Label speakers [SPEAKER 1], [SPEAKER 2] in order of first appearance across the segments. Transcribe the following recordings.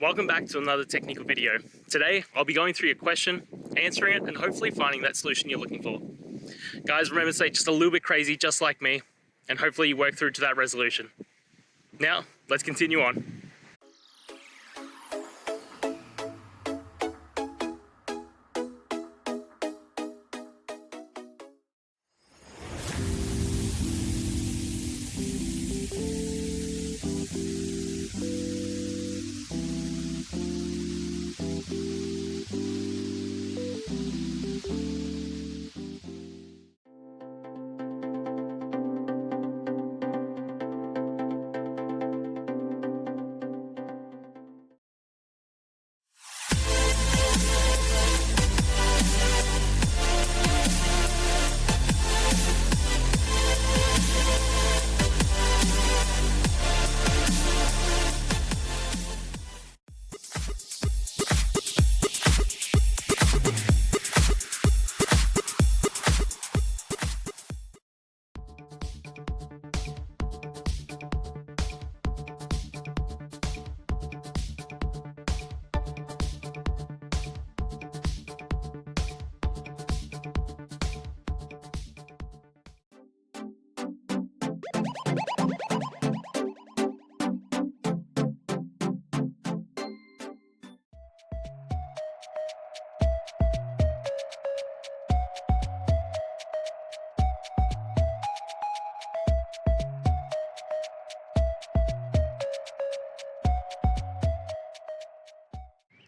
[SPEAKER 1] Welcome back to another technical video. Today, I'll be going through your question, answering it, and hopefully finding that solution you're looking for. Guys, remember to stay just a little bit crazy, just like me, and hopefully you work through to that resolution. Now, let's continue on.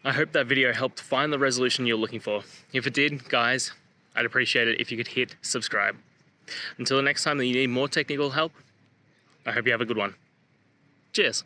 [SPEAKER 1] I hope that video helped find the resolution you're looking for. If it did, guys, I'd appreciate it if you could hit subscribe. Until the next time that you need more technical help, I hope you have a good one. Cheers.